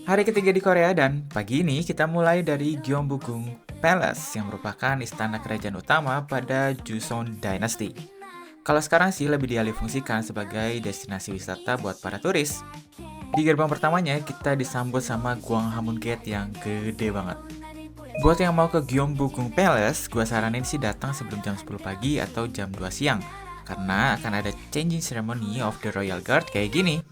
Hari ketiga di Korea dan pagi ini kita mulai dari Gyeongbokgung Palace yang merupakan istana kerajaan utama pada Joseon Dynasty. Kalau sekarang sih lebih dialihfungsikan sebagai destinasi wisata buat para turis. Di gerbang pertamanya kita disambut sama Gwanghwamun Gate yang gede banget. Buat yang mau ke Gyeongbokgung Palace, gua saranin sih datang sebelum jam 10 pagi atau jam 2 siang. Karena akan ada changing ceremony of the Royal Guard kayak gini.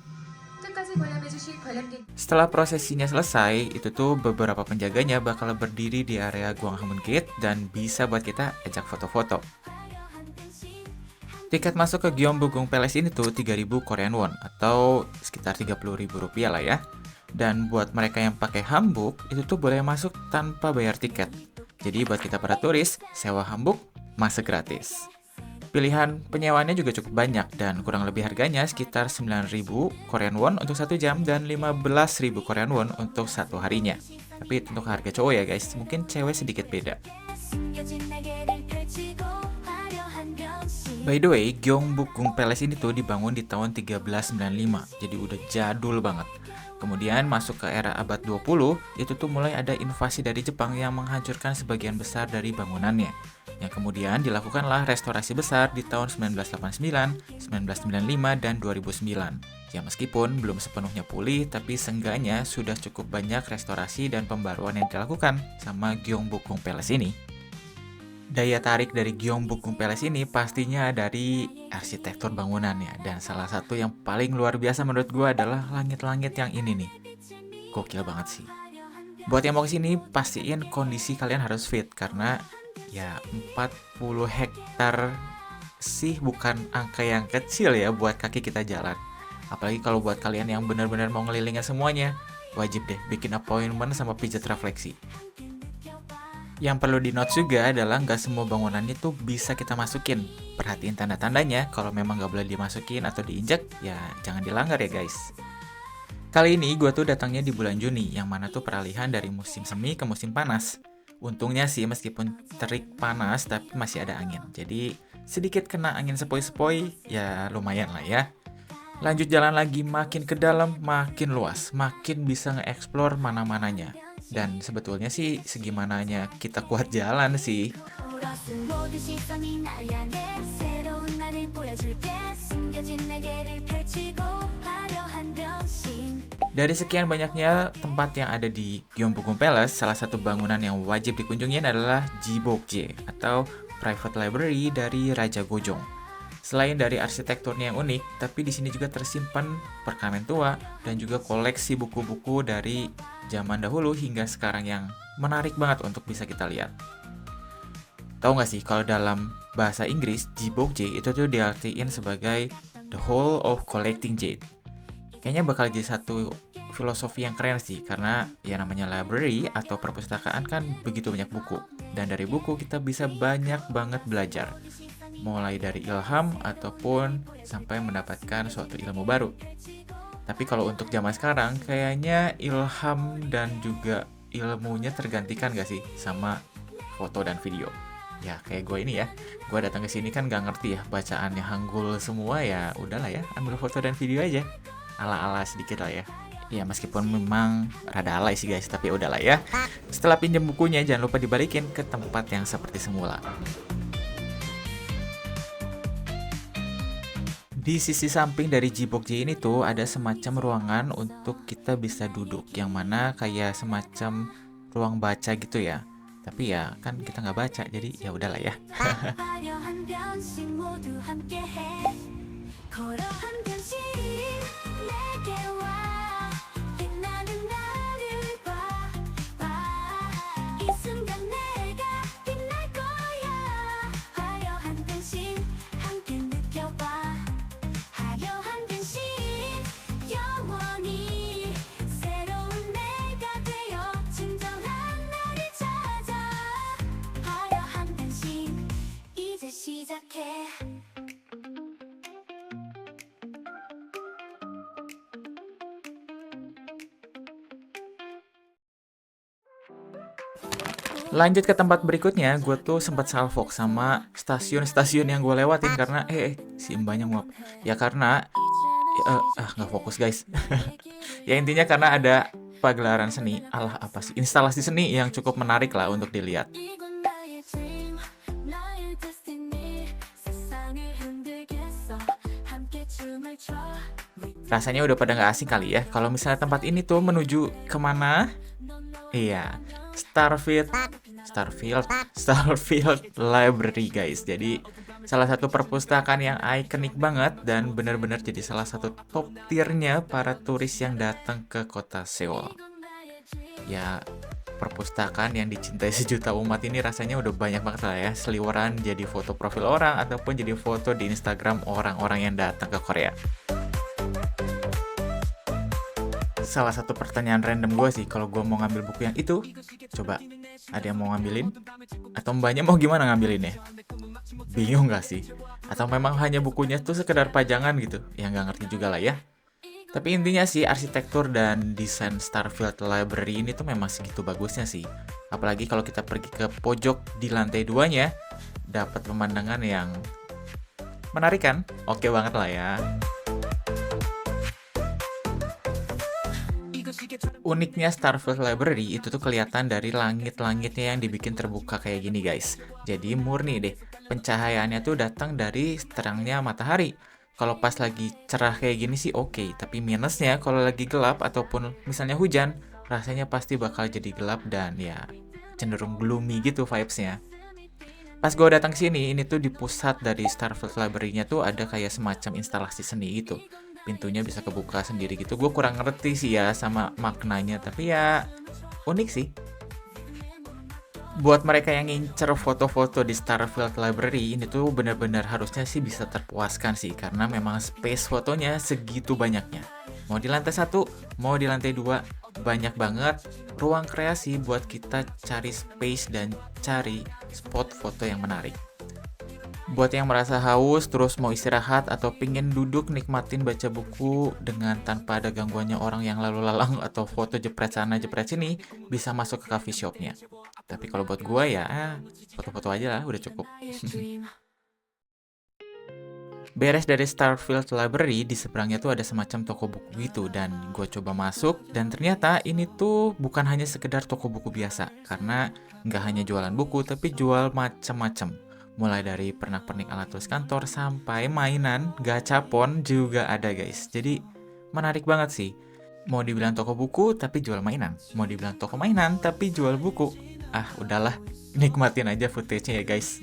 Setelah prosesinya selesai, itu tuh beberapa penjaganya bakal berdiri di area Gwanghwamun Gate dan bisa buat kita ajak foto-foto. Tiket masuk ke Gyeongbokgung Palace ini tuh 3.000 Korean won atau sekitar 30.000 rupiah lah ya. Dan buat mereka yang pakai hanbok, itu tuh boleh masuk tanpa bayar tiket. Jadi buat kita para turis, sewa hanbok masuk gratis. Pilihan penyewaannya juga cukup banyak dan kurang lebih harganya sekitar 9.000 Korean won untuk 1 jam dan 15.000 Korean won untuk 1 harinya. Tapi untuk harga cowok ya guys, mungkin cewek sedikit beda. By the way, Gyeongbokgung Palace ini tuh dibangun di tahun 1395, jadi udah jadul banget. Kemudian masuk ke era abad 20, itu tuh mulai ada invasi dari Jepang yang menghancurkan sebagian besar dari bangunannya. Yang kemudian dilakukanlah restorasi besar di tahun 1989, 1995, dan 2009. Ya meskipun belum sepenuhnya pulih, tapi seenggaknya sudah cukup banyak restorasi dan pembaruan yang dilakukan sama Gyeongbokgung Palace ini. Daya tarik dari Gyeongbokgung Palace ini pastinya dari arsitektur bangunannya. Dan salah satu yang paling luar biasa menurut gue adalah langit-langit yang ini nih. Gokil banget sih. Buat yang mau kesini, pastiin kondisi kalian harus fit. Karena ya 40 hektar sih bukan angka yang kecil ya buat kaki kita jalan. Apalagi kalau buat kalian yang benar-benar mau ngelilingin semuanya, wajib deh bikin appointment sama pijat refleksi. Yang perlu di-note juga adalah nggak semua bangunannya tuh bisa kita masukin. Perhatiin tanda-tandanya, kalau memang nggak boleh dimasukin atau diinjak, ya jangan dilanggar ya guys. Kali ini gue tuh datangnya di bulan Juni, yang mana tuh peralihan dari musim semi ke musim panas. Untungnya sih meskipun terik panas, tapi masih ada angin. Jadi sedikit kena angin sepoi-sepoi, ya lumayan lah ya. Lanjut jalan lagi, makin ke dalam, makin luas, makin bisa nge-explore mana-mananya. Dan sebetulnya sih segimananya kita kuat jalan sih. Dari sekian banyaknya tempat yang ada di Gyeongbokgung Palace, salah satu bangunan yang wajib dikunjungin adalah Jibokje atau Private Library dari Raja Gojong. Selain dari arsitekturnya yang unik, tapi di sini juga tersimpan perkamen tua dan juga koleksi buku-buku dari zaman dahulu hingga sekarang yang menarik banget untuk bisa kita lihat. Tahu nggak sih kalau dalam bahasa Inggris, Jibokje itu tuh diartiin sebagai the whole of collecting jade. Kayaknya bakal jadi satu filosofi yang keren sih, karena ya namanya library atau perpustakaan kan begitu banyak buku. Dan dari buku kita bisa banyak banget belajar. Mulai dari ilham ataupun sampai mendapatkan suatu ilmu baru. Tapi kalau untuk zaman sekarang, kayaknya ilham dan juga ilmunya tergantikan gak sih sama foto dan video. Ya kayak gue ini ya, gue datang ke sini kan gak ngerti ya bacaannya Hangul semua, ya udahlah ya, ambil foto dan video aja. Ala-ala sedikit lah ya. Ya meskipun memang rada alay sih guys, tapi udahlah ya. Setelah pinjam bukunya, jangan lupa dibalikin ke tempat yang seperti semula. Di sisi samping dari Jibokje ini tuh ada semacam ruangan untuk kita bisa duduk, yang mana kayak semacam ruang baca gitu ya. Tapi ya kan kita nggak baca, jadi ya udahlah ya. Lanjut ke tempat berikutnya, gue tuh sempat salfok sama stasiun-stasiun yang gue lewatin karena si mbaknya nguap. Ya karena nggak fokus guys. Ya intinya karena ada pagelaran seni, alah apa sih, instalasi seni yang cukup menarik lah untuk dilihat. Rasanya udah pada nggak asing kali ya, kalau misalnya tempat ini tuh menuju kemana? Iya, Starfield, Starfield, Starfield Library guys. Jadi salah satu perpustakaan yang ikonik banget dan benar-benar jadi salah satu top tiernya para turis yang datang ke kota Seoul. Ya, perpustakaan yang dicintai sejuta umat ini rasanya udah banyak banget lah ya, seliweran jadi foto profil orang ataupun jadi foto di Instagram orang-orang yang datang ke Korea. Salah satu pertanyaan random gue sih, kalau gue mau ngambil buku yang itu, coba ada yang mau ngambilin? Atau mbaknya mau gimana ngambilinnya? Bingung gak sih? Atau memang hanya bukunya tuh sekedar pajangan gitu? Ya nggak ngerti juga lah ya. Tapi intinya sih arsitektur dan desain Starfield Library ini tuh memang segitu bagusnya sih. Apalagi kalau kita pergi ke pojok di lantai 2-nya, dapat pemandangan yang menarik kan? Oke banget lah ya. Uniknya Starfield Library itu tuh kelihatan dari langit-langitnya yang dibikin terbuka kayak gini guys. Jadi murni deh, pencahayaannya tuh datang dari terangnya matahari. Kalau pas lagi cerah kayak gini sih oke, tapi minusnya kalau lagi gelap ataupun misalnya hujan, rasanya pasti bakal jadi gelap dan ya cenderung gloomy gitu vibes-nya. Pas gue datang ke sini, ini tuh di pusat dari Starfield Library-nya tuh ada kayak semacam instalasi seni gitu. Pintunya bisa kebuka sendiri gitu. Gue kurang ngerti sih ya sama maknanya, tapi ya unik sih. Buat mereka yang ngincer foto-foto di Starfield Library, ini tuh benar-benar harusnya sih bisa terpuaskan sih, karena memang space fotonya segitu banyaknya. Mau di lantai 1, mau di lantai 2, banyak banget ruang kreasi buat kita cari space dan cari spot foto yang menarik. Buat yang merasa haus, terus mau istirahat, atau pingin duduk nikmatin baca buku dengan tanpa ada gangguannya orang yang lalu lalang atau foto jepret sana jepret sini, bisa masuk ke coffee shopnya. Tapi kalau buat gua ya, foto-foto aja lah, udah cukup. Beres dari Starfield Library, di seberangnya tuh ada semacam toko buku gitu, dan gue coba masuk, dan ternyata ini tuh bukan hanya sekedar toko buku biasa, karena nggak hanya jualan buku, tapi jual macam-macam. Mulai dari pernak-pernik alat tulis kantor, sampai mainan, gachapon juga ada guys. Jadi menarik banget sih. Mau dibilang toko buku, tapi jual mainan. Mau dibilang toko mainan, tapi jual buku. Ah, udahlah, nikmatin aja footage-nya ya guys.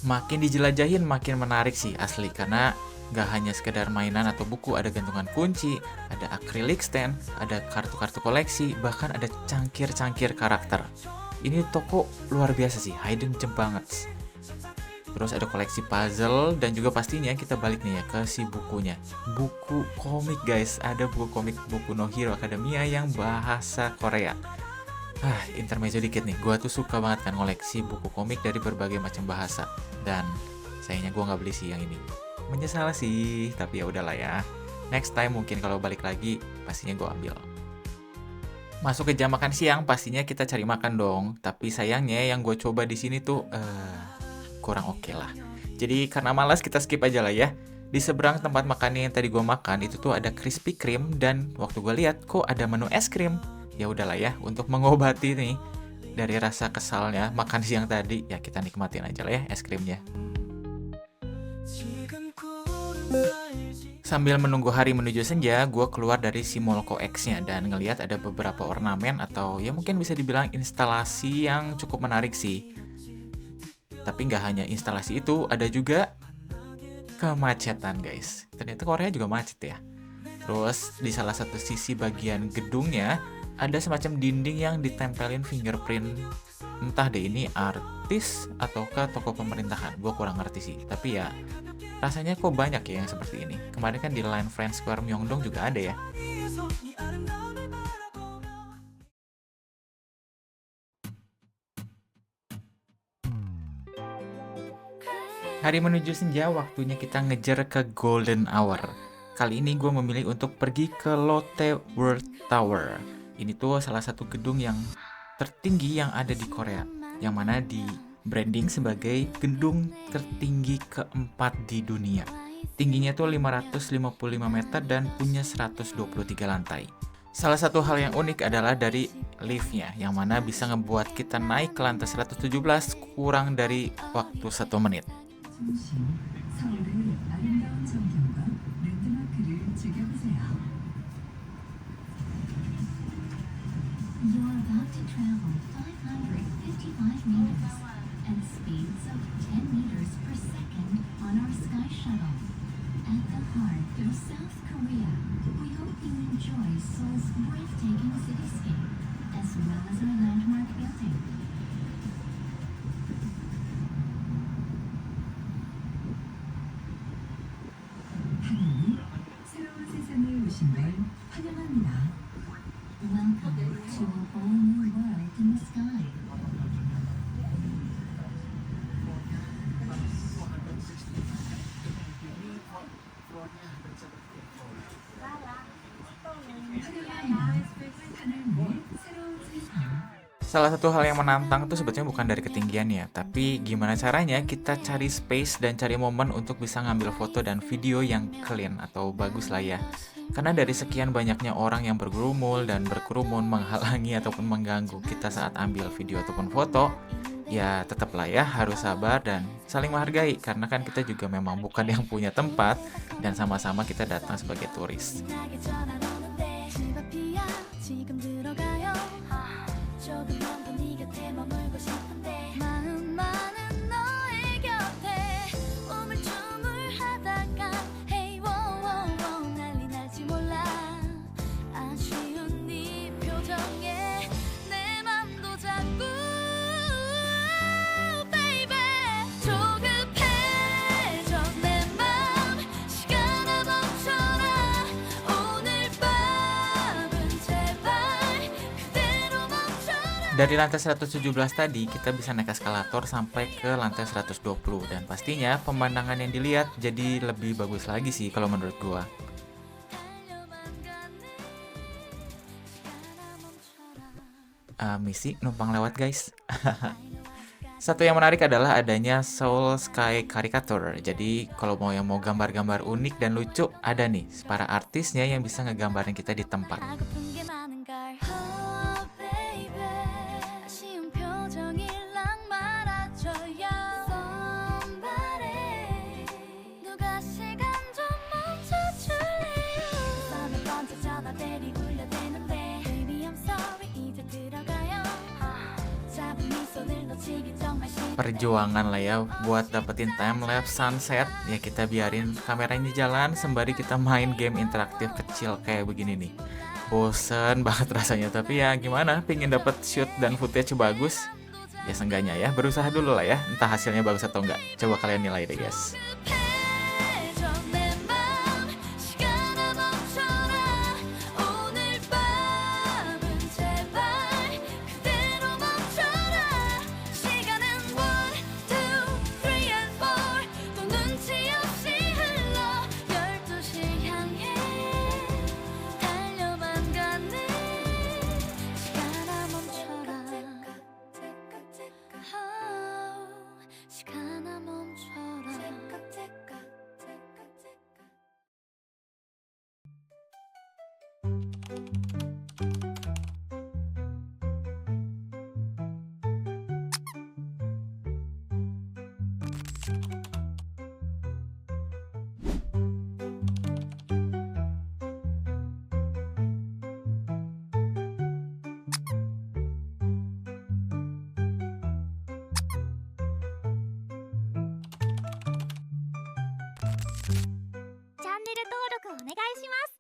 Makin dijelajahin makin menarik sih asli, karena gak hanya sekedar mainan atau buku, ada gantungan kunci, ada acrylic stand, ada kartu-kartu koleksi, bahkan ada cangkir-cangkir karakter. Ini toko luar biasa sih, hidden gem banget. Terus ada koleksi puzzle, dan juga pastinya kita balik nih ya ke si bukunya. Buku komik guys, ada buku komik Boku no Hero Academia yang bahasa Korea. Intermezzo dikit nih, gue tuh suka banget kan koleksi buku komik dari berbagai macam bahasa. Dan sayangnya gue nggak beli sih yang ini. Menyesal sih, tapi ya udahlah ya. Next time mungkin kalau balik lagi, pastinya gue ambil. Masuk ke jam makan siang, pastinya kita cari makan dong. Tapi sayangnya yang gue coba di sini tuh kurang oke lah. Jadi karena malas kita skip aja lah ya. Di seberang tempat makannya yang tadi gue makan itu tuh ada Krispy Kreme, dan waktu gue lihat kok ada menu es krim. Ya udahlah ya, untuk mengobati nih dari rasa kesalnya makan siang tadi, ya kita nikmatin aja lah ya es krimnya. Sambil menunggu hari menuju senja, gue keluar dari si Mall X-nya dan ngelihat ada beberapa ornamen atau ya mungkin bisa dibilang instalasi yang cukup menarik sih. Tapi nggak hanya instalasi itu, ada juga kemacetan guys. Ternyata Korea juga macet ya. Terus di salah satu sisi bagian gedungnya ada semacam dinding yang ditempelin fingerprint. Entah deh ini artis ataukah toko pemerintahan. Gue kurang ngerti sih. Tapi ya rasanya kok banyak ya yang seperti ini. Kemarin kan di Line Friends Square Myeongdong juga ada ya. Hari menuju senja, waktunya kita ngejar ke Golden Hour. Kali ini gue memilih untuk pergi ke Lotte World Tower. Ini tuh salah satu gedung yang tertinggi yang ada di Korea, yang mana di branding sebagai gedung tertinggi keempat di dunia. Tingginya tuh 555 meter dan punya 123 lantai. Salah satu hal yang unik adalah dari liftnya, yang mana bisa ngebuat kita naik ke lantai 117 kurang dari waktu 1 menit. 중심, 서울의 아름다운 전경과 랜드마크를 즐겨보세요. You're about to travel 555 meters at speeds of 10 meters per second on our sky shuttle. At the heart of South Korea, we hope you enjoy Seoul's breathtaking cityscape as well as our landmark building. 하나님, 새로운 세상에 오신 걸 환영합니다. Welcome to a whole new world in the sky. 하나님의 새로운 세상. Salah satu hal yang menantang itu sebetulnya bukan dari ketinggiannya, tapi gimana caranya kita cari space dan cari momen untuk bisa ngambil foto dan video yang clean atau bagus lah ya. Karena dari sekian banyaknya orang yang bergerumul dan berkerumun menghalangi ataupun mengganggu kita saat ambil video ataupun foto, ya tetaplah ya harus sabar dan saling menghargai karena kan kita juga memang bukan yang punya tempat dan sama-sama kita datang sebagai turis. 지금 들어가요. 조금만 더 네 곁에 머물고 싶은데 마음 많은 너의 곁에 우물쭈물하다가 Hey wowowo 난리 날지 몰라 아쉬운 네 표정에 내 맘도 자꾸 baby 조급해져 내 맘 시간아 멈춰라 오늘 밤은 제발 그대로 멈춰라. Dari lantai 117 tadi, kita bisa naik eskalator sampai ke lantai 120 dan pastinya pemandangan yang dilihat jadi lebih bagus lagi sih kalau menurut gua. Misi numpang lewat guys. Satu yang menarik adalah adanya Seoul Sky Caricature. Jadi kalau mau yang mau gambar-gambar unik dan lucu, ada nih para artisnya yang bisa ngegambarin kita di tempat. 하고픈 게 많은 걸 Oh baby 아쉬운 표정일랑 말아줘요 Somebody 누가 시간 좀 멈춰줄래요 서너 번째 전화벨이 울려대는데 Baby I'm sorry 이제 들어가요 작은 미소를 놓치기 정말 싫어 Perjuangan lah ya buat dapetin time-lapse sunset. Ya kita biarin kameranya jalan sembari kita main game interaktif kecil kayak begini nih. Bosen banget rasanya, tapi ya gimana, pengen dapet shoot dan footage bagus. Ya seenggaknya ya, berusaha dulu lah ya, entah hasilnya bagus atau enggak. Coba kalian nilai deh guys. 급해져 내 맘 시간아 멈춰라 오늘 밤은 제발 그대로 멈춰라 시간은 1, 2, 3 and 4 또 눈치 없이 흘러 12시 향해 달려만 가네 시간아 멈춰라 시간아 멈춰라 します